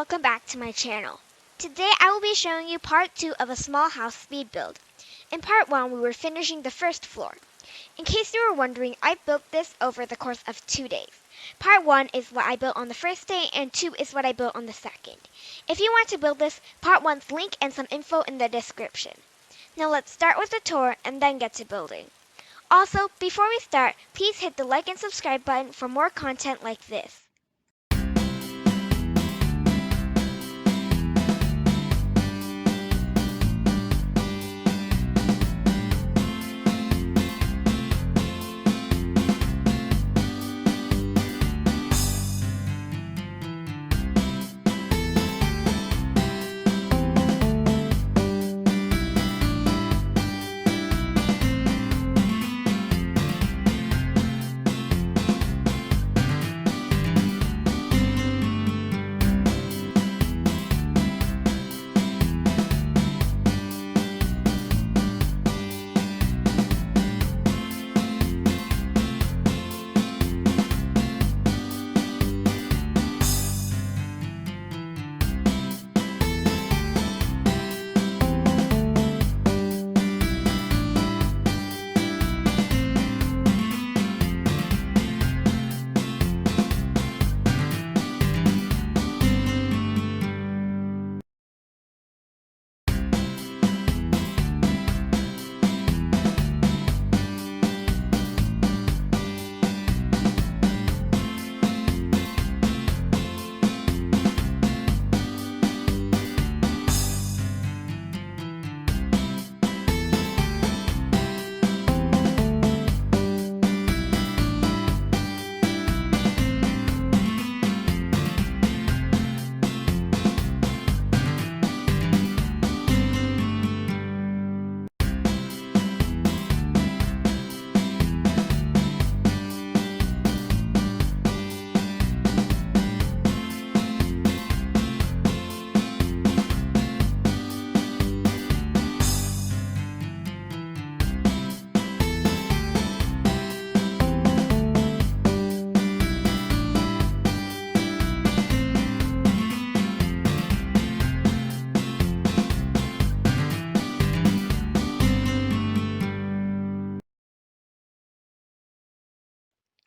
welcome back to my channel. Today I will be showing you part 2 of a small house speed build. In part 1 we were finishing the first floor. In case you were wondering, I built this over the course of 2 days. Part 1 is what I built on the first day and 2 is what I built on the second. If you want to build this, part 1's link and some info in the description. Now let's start with the tour and then get to building. Also, before we start, please hit the like and subscribe button for more content like this.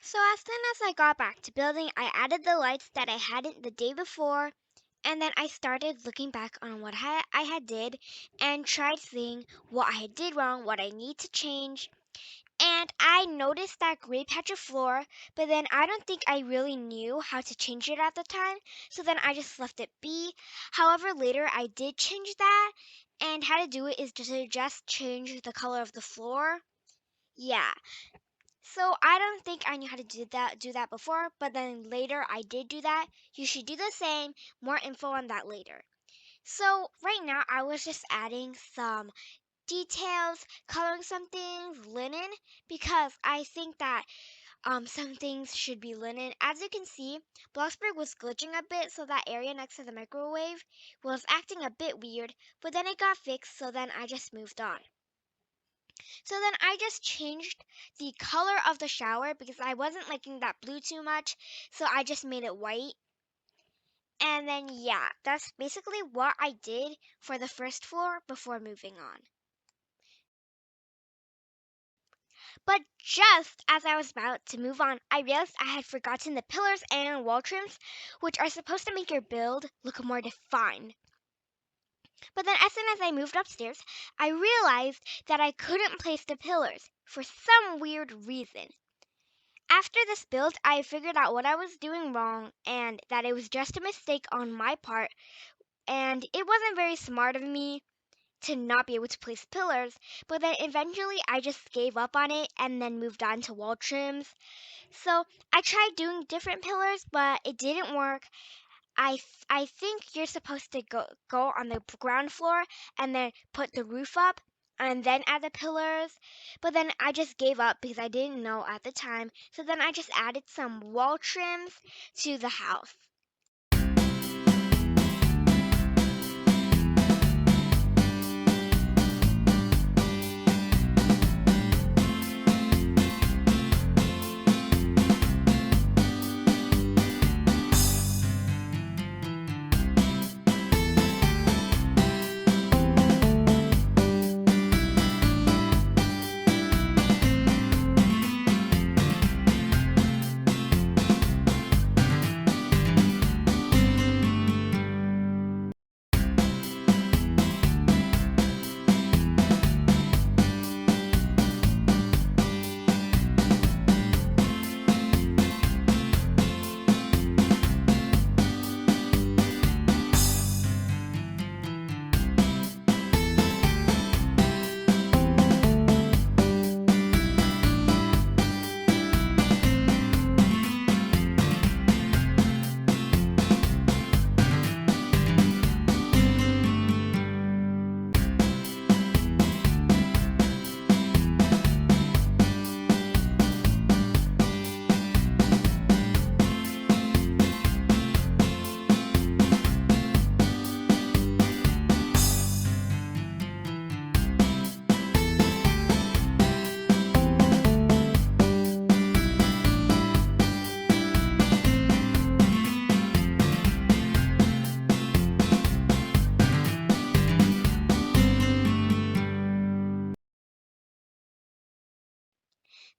So as soon as I got back to building, I added the lights that I hadn't the day before, and then I started looking back on what I had did and tried seeing what I did wrong, what I need to change. And I noticed that gray patch of floor, but then I don't think I really knew how to change it at the time, so then I just left it be. However, later I did change that, and how to do it is just change the color of the floor. Yeah. So I don't think I knew how to do that before, but then later I did do that. You should do the same. More info on that later. So right now I was just adding some details, coloring some things linen because I think that some things should be linen. As you can see, Bloxburg was glitching a bit, so that area next to the microwave was acting a bit weird, but then it got fixed, so then I just moved on. So then I just changed the color of the shower because I wasn't liking that blue too much. So I just made it white. And then, yeah, that's basically what I did for the first floor before moving on. But just as I was about to move on, I realized I had forgotten the pillars and wall trims, which are supposed to make your build look more defined. But then as soon as I moved upstairs, I realized that I couldn't place the pillars for some weird reason. After this build, I figured out what I was doing wrong and that it was just a mistake on my part, and it wasn't very smart of me to not be able to place pillars, but then eventually I just gave up on it and then moved on to wall trims. So I tried doing different pillars, but it didn't work. I think you're supposed to go on the ground floor and then put the roof up and then add the pillars. But then I just gave up because I didn't know at the time. So then I just added some wall trims to the house.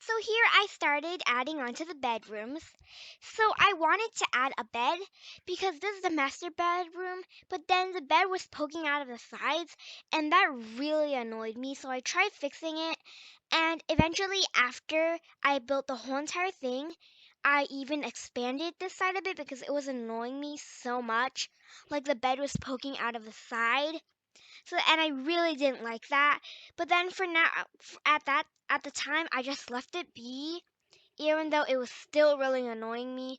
So here I started adding onto the bedrooms. So I wanted to add a bed because this is the master bedroom, but then the bed was poking out of the sides and that really annoyed me. So I tried fixing it, and eventually after I built the whole entire thing, I even expanded this side of it because it was annoying me so much. Like the bed was poking out of the side. So and I really didn't like that. But then for now at the time I just left it be even though it was still really annoying me.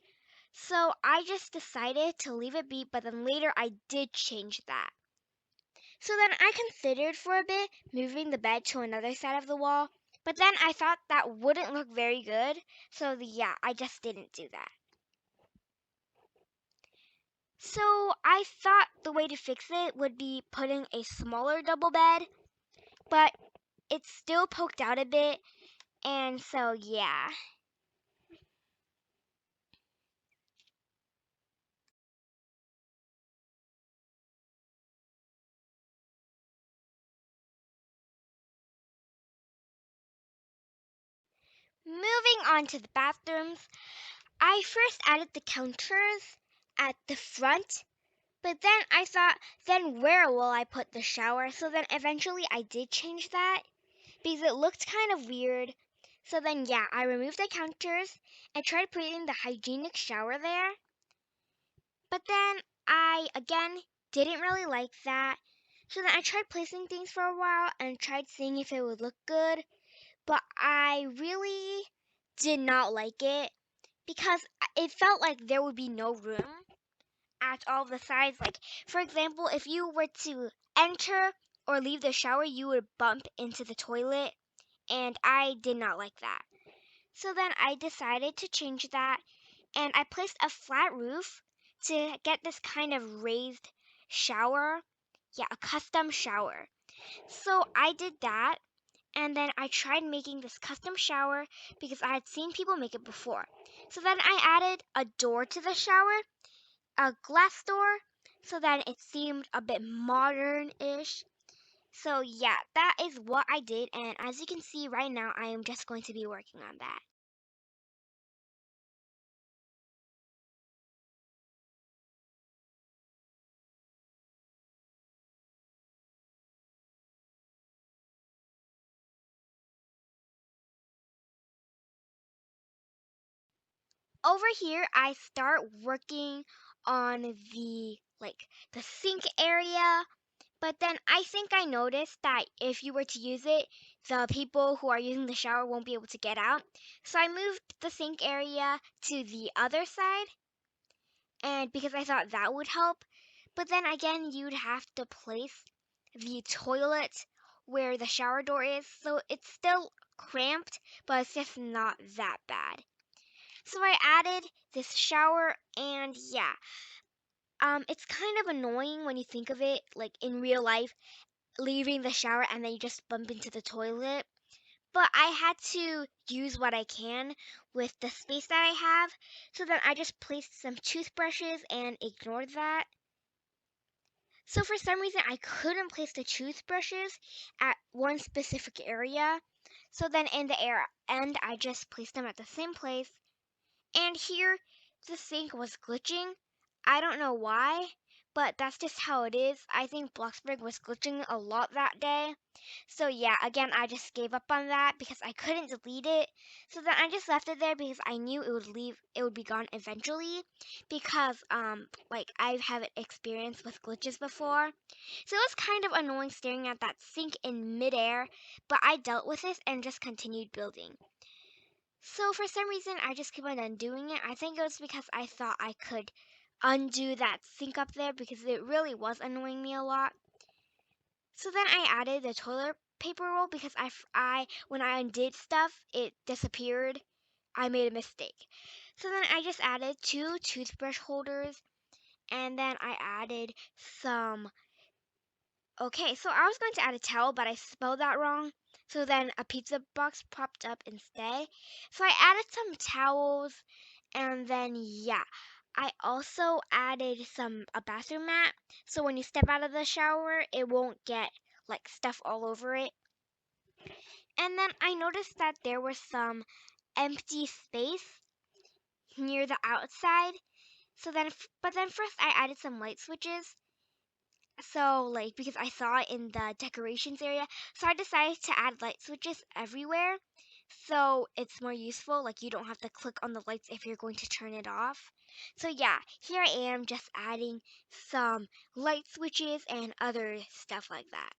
So I just decided to leave it be, but then later I did change that. So then I considered for a bit moving the bed to another side of the wall, but then I thought that wouldn't look very good. So yeah, I just didn't do that. So I thought the way to fix it would be putting a smaller double bed, but it still poked out a bit, and so yeah. Moving on to the bathrooms, I first added the counters at the front, but then I thought, then where will I put the shower? So then eventually I did change that because it looked kind of weird. So then, yeah, I removed the counters and tried putting the hygienic shower there. But then I, again, didn't really like that. So then I tried placing things for a while and tried seeing if it would look good. But I really did not like it because it felt like there would be no room at all the sides. Like, for example, if you were to enter or leave the shower, you would bump into the toilet, and I did not like that. So then I decided to change that, and I placed a flat roof to get this kind of raised shower. Yeah, a custom shower. So I did that, and then I tried making this custom shower because I had seen people make it before. So then I added a door to the shower, a glass door, so that it seemed a bit modern-ish. So yeah, that is what I did, and as you can see right now, I am just going to be working on that. Over here, I start working on the sink area, but then I think I noticed that if you were to use it, the people who are using the shower won't be able to get out. So I moved the sink area to the other side, and because I thought that would help. But then again, you'd have to place the toilet where the shower door is, so it's still cramped, but it's just not that bad. So I added this shower, and yeah, it's kind of annoying when you think of it, like in real life, leaving the shower and then you just bump into the toilet. But I had to use what I can with the space that I have, so then I just placed some toothbrushes and ignored that. So for some reason, I couldn't place the toothbrushes at one specific area. So then in the end, I just placed them at the same place. And here, the sink was glitching. I don't know why, but that's just how it is. I think Bloxburg was glitching a lot that day. So yeah, again, I just gave up on that because I couldn't delete it. So then I just left it there because I knew it would be gone eventually because like I've had experience with glitches before. So it was kind of annoying staring at that sink in midair, but I dealt with it and just continued building. So for some reason, I just keep on undoing it. I think it was because I thought I could undo that sink up there because it really was annoying me a lot. So then I added the toilet paper roll because when I undid stuff, it disappeared. I made a mistake. So then I just added two toothbrush holders, and then I added some. Okay, so I was going to add a towel, but I spelled that wrong. So then a pizza box popped up instead. So I added some towels, and then yeah, I also added a bathroom mat. So when you step out of the shower, it won't get like stuff all over it. And then I noticed that there was some empty space near the outside. But then first I added some light switches. So, like, because I saw it in the decorations area, so I decided to add light switches everywhere. So it's more useful, like, you don't have to click on the lights if you're going to turn it off. So, yeah, here I am just adding some light switches and other stuff like that.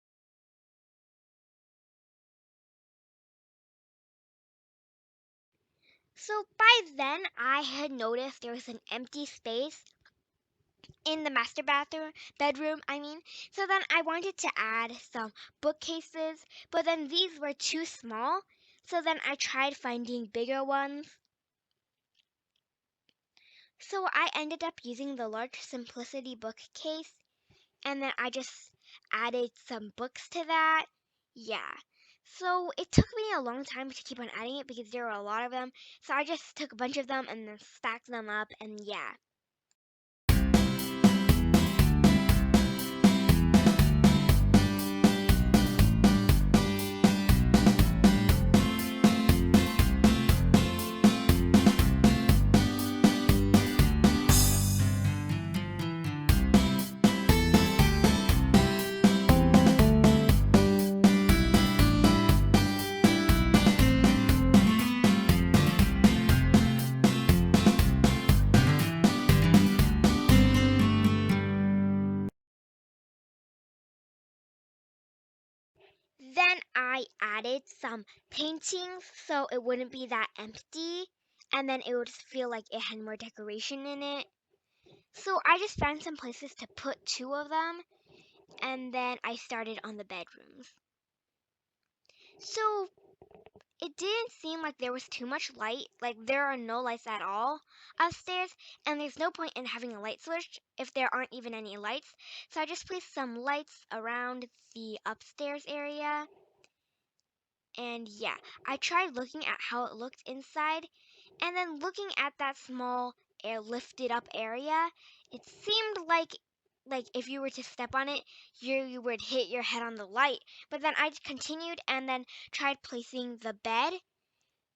So, by then, I had noticed there was an empty space in the master bathroom bedroom, I mean. So then I wanted to add some bookcases, but then these were too small. So then I tried finding bigger ones. So I ended up using the large simplicity bookcase, and then I just added some books to that. Yeah. So it took me a long time to keep on adding it because there were a lot of them. So I just took a bunch of them and then stacked them up, and yeah. Then I added some paintings so it wouldn't be that empty, and then it would feel like it had more decoration in it. So I just found some places to put two of them, and then I started on the bedrooms. So it didn't seem like there was too much light, like there are no lights at all upstairs, and there's no point in having a light switch if there aren't even any lights. So I just placed some lights around the upstairs area. And yeah, I tried looking at how it looked inside, and then looking at that small air lifted up area, it seemed like if you were to step on it, you would hit your head on the light. But then I continued and then tried placing the bed,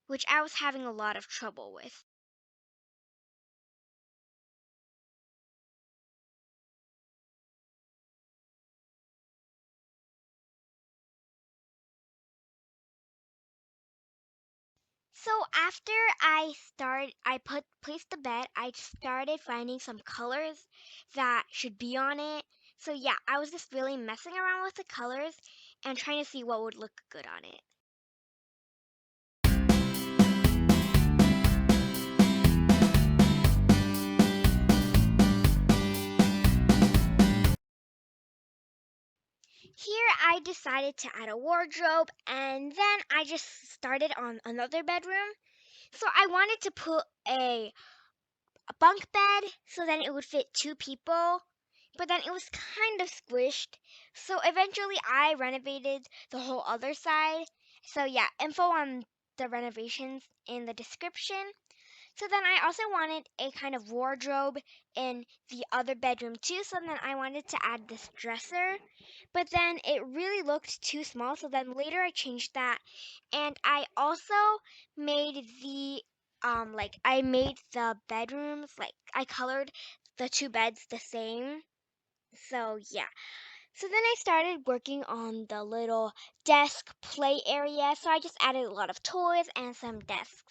which I was having a lot of trouble with. So after I placed the bed, I started finding some colors that should be on it. So yeah, I was just really messing around with the colors and trying to see what would look good on it. Here I decided to add a wardrobe, and then I just started on another bedroom. So I wanted to put a bunk bed so then it would fit two people, but then it was kind of squished. So eventually I renovated the whole other side. So yeah, info on the renovations in the description. So then I also wanted a kind of wardrobe in the other bedroom too. So then I wanted to add this dresser, but then it really looked too small. So then later I changed that, and I also made I made the bedrooms, like I colored the two beds the same. So yeah. So then I started working on the little desk play area. So I just added a lot of toys and some desks.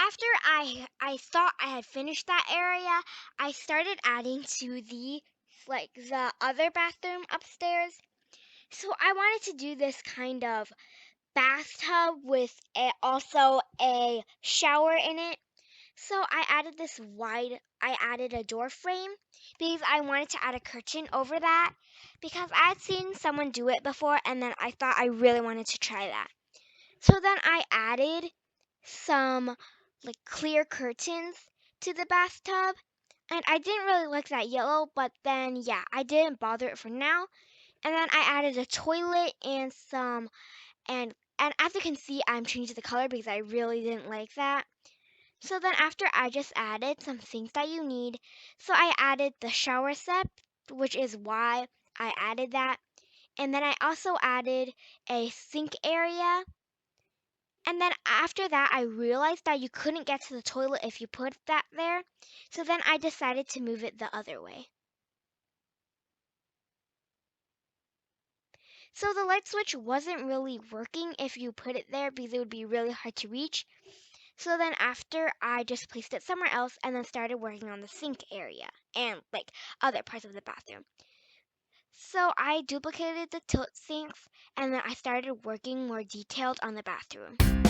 after I thought I had finished that area, I started adding to the other bathroom upstairs. So I wanted to do this kind of bathtub with also a shower in it. So I added a door frame because I wanted to add a curtain over that because I had seen someone do it before and then I thought I really wanted to try that. So then I added some like clear curtains to the bathtub and I didn't really like that yellow, but then yeah, I didn't bother it for now. And then I added a toilet and some and as you can see, I'm changing the color because I really didn't like that. So then after I just added some things that you need. So I added the shower set, which is why I added that. And then I also added a sink area. And then after that, I realized that you couldn't get to the toilet if you put that there. So then I decided to move it the other way. So the light switch wasn't really working if you put it there because it would be really hard to reach. So then after I just placed it somewhere else and then started working on the sink area and like other parts of the bathroom. So I duplicated the tilt sinks and then I started working more detailed on the bathroom.